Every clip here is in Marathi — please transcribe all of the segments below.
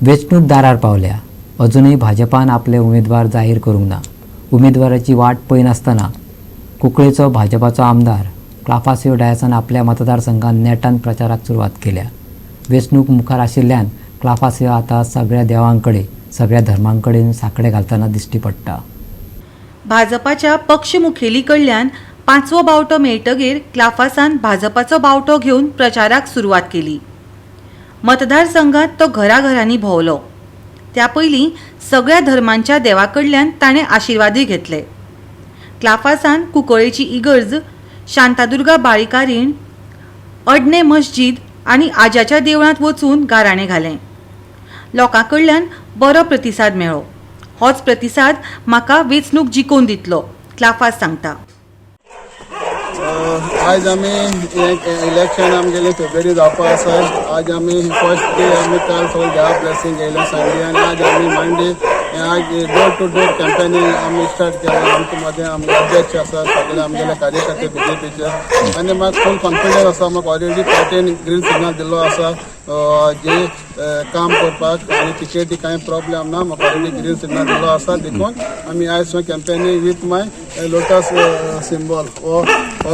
वेंचणूक दारार पावल्या. अजूनही भाजपान आपले उमेदवार जाहीर करूंक ना. उमेदवाराची वाट पळयनासतना कुंकळेचो भाजपाचो आमदार क्लाफासियो डायसान आपल्या मतदारसंघात नेटान प्रचाराक सुरवात केल्या. वेंचणूक मुखार आशिल्ल्यान क्लाफासियो आता सगळ्या देवांकडे सगळ्या धर्मांकडेन साकडे घालतना दिश्टी पडटा. भाजपाच्या पक्ष मुखेली कडल्यान 5वो बावटो मेळटकीर क्लाफासान भाजपाचो बावटो घेवन प्रचाराक सुरवात केली. मतदारसंघात तो घराघरांनी भोंवलो. त्या पयलीं सगळ्या धर्मांच्या देवाकडल्यान ताणें आशिर्वादूय घेतले. क्लाफासान कुंकळेची इगर्ज, शांतादुर्गा बाळिका रीण, अडणे मस्जीद आनी आज्याच्या देवळांत वचून गाराणें घालें. लोकां कडल्यान बरो प्रतिसाद मेळ्ळो. होच प्रतिसाद म्हाका वेंचणूक जिखोवन दितलो, क्लाफास सांगता. आज आमी इलेक्शन आमगेलें फेब्रुवारी जावपा आसा. आज आमी फर्स्ट डे आमी काल सगळें देवा ब्लेसिंग घेयलें संडे आनी आज आमी मंडे आज डोर टू डोर कॅम्पेनिंग आमी स्टार्ट केलां. आमचे मदें आमचे अध्यक्ष आसा, सगळे आमगेले कार्यकर्ते बीजेपीचे आनी म्हाका फूल कॉन्फिडन्स आसा. म्हाका ऑलरेडी पार्टीन ग्रीन सिग्नल दिल्लो आसा जे काम करपाक आनी टिकेटी कांय प्रॉब्लेम ना. म्हाका ऑलरेडी ग्रीन सिग्नल दिल्लो आसा. देखून आमी आयज campaigning with my lotus symbol हो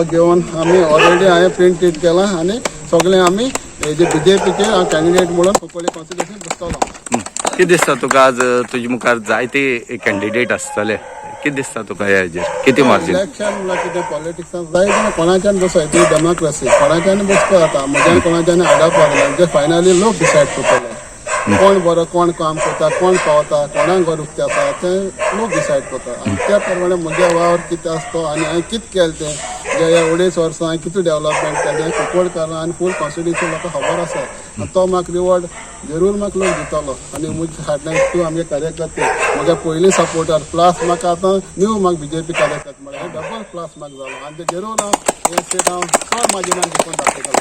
घेवन आमी ऑलरेडी हांवें प्रिंट इट केलां आनी सगळे आमी जे बीजेपीचे कॅन्डिडेट म्हणून कुंकळे कॉन्स्टिट्युएन्सीन बसतलो. कितें दिसता तुका आज तुजे मुखार जायते कॅन्डिडेट आसतले, कितें दिसता तुका ह्या हेजेर कितें मार्जीन? इलेक्शन म्हळ्यार कितें पॉलिटिक्सान जाय कोणाच्यान बसय ती डेमोक्रेसी कोणाच्यान बसपा जाता. म्हज्यान कोणाच्यान आडावपाक ना. जे फायनली लोक डिसायड करतले कोण बरो कोण काम करता कोण पावता कोणाक घर उक्ते आसा ते लोक डिसायड करता. आनी त्या प्रमाणे म्हज्या वावर कितें आसता आनी हांवें कितें केलें तें जे ह्या 19 वर्सां हांवें कितें डेव्हलपमेंट केलें कुंकळकारां आनी फूल कॉन्स्टिट्युएन्सी म्हाका खबर आसा. आनी तो म्हाका रिवॉर्ड जरूर म्हाका लोक दितलो. आनी म्हज्या फाटल्यान तूं आमगे कार्यकर्ते म्हज्या पयलीं सपोर्टर प्लस म्हाका आतां न्यू म्हाका बीजेपी कार्यकर्ते म्हळ्यार डबल प्लस म्हाका जालो आनी ते जरूर हांव स्टेट हांव चड मार्जिनान जिखून दाखयतलो.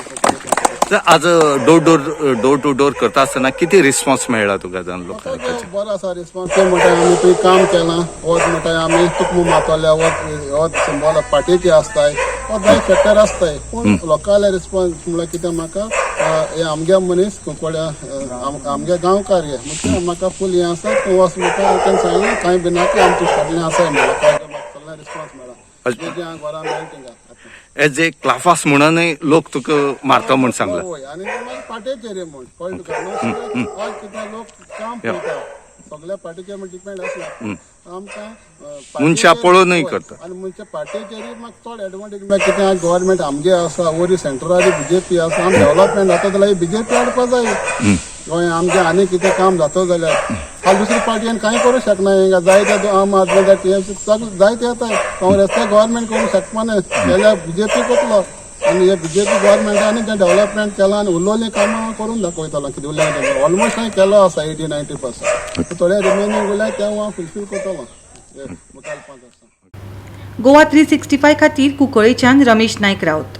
आज डोर टू डोर करता आसतना कितें रिस्पॉन्स मेळ्ळा तुका जावन लोकांचे? बरो आसा रिस्पॉन्स. ते म्हणटा आमी पळय काम केलां वच म्हणटा आमी तुकमो मातवल्या वच सिंबॉल पार्टीचे आसताय वो जाय फॅक्टर आसताय. पूण लोकल रिस्पॉन्स म्हळ्यार कितें म्हाका हे आमगे मनीस कुंकळ्या आमगे गांवकार हे म्हणजे म्हाका फूल हें आसा तूं वच म्हाका तेणें सांगलें कांय भिनाकी आमचे फाटलें आसाय म्हणून म्हाका सगळें रिस्पॉन्स मेळ्ळा. जे हांव घरा मेळटा थिंगा एज ए क्लाफास म्हणूनय लोक तुका मारता म्हूण सांगला. होय आनी मागीर पार्टीचेर म्हूण कळ्ळें तुका न्हू. आज कितें लोक काम पळयता सगळ्या पार्टीचेर डिपेंड आसला. आमकां मनशां पळोवनूय करता आनी मनशां पार्टीचेर म्हाका चड एडवांटेज म्हळ्यार कितें आज गव्हर्मेंट आमगे आसा वरी सेंट्रलारी बीजेपी आसा. आमी डेव्हलपमेंट जाता जाल्यार बीजेपी हाडपा जाय. गोंय आमगे आनी कितें काम जाता जाल्यार हांव दुसरी पार्टीन कांय करूं शकना. हिंगा जायते आम आदमी जाय टीएमसी सगळे जायते येताय. काँग्रेसचे गव्हर्मेंट करूं शकपा ना जाल्यार बीजेपी करतलो. आनी हे बीजेपी गव्हर्मेंटान जे डेव्हलपमेंट केलां आनी उरलेलीं कामां करून दाखयतलो. कितें उरलें ऑलमोस्ट हांवें केलो आसा 80-90%. थोडे रिमेनींग उरल्यार ते हांव फुलफील करतलो मुखार 5 वर्सां. गोवा 365 खातीर कुंकळेच्यान रमेश नायक रावत.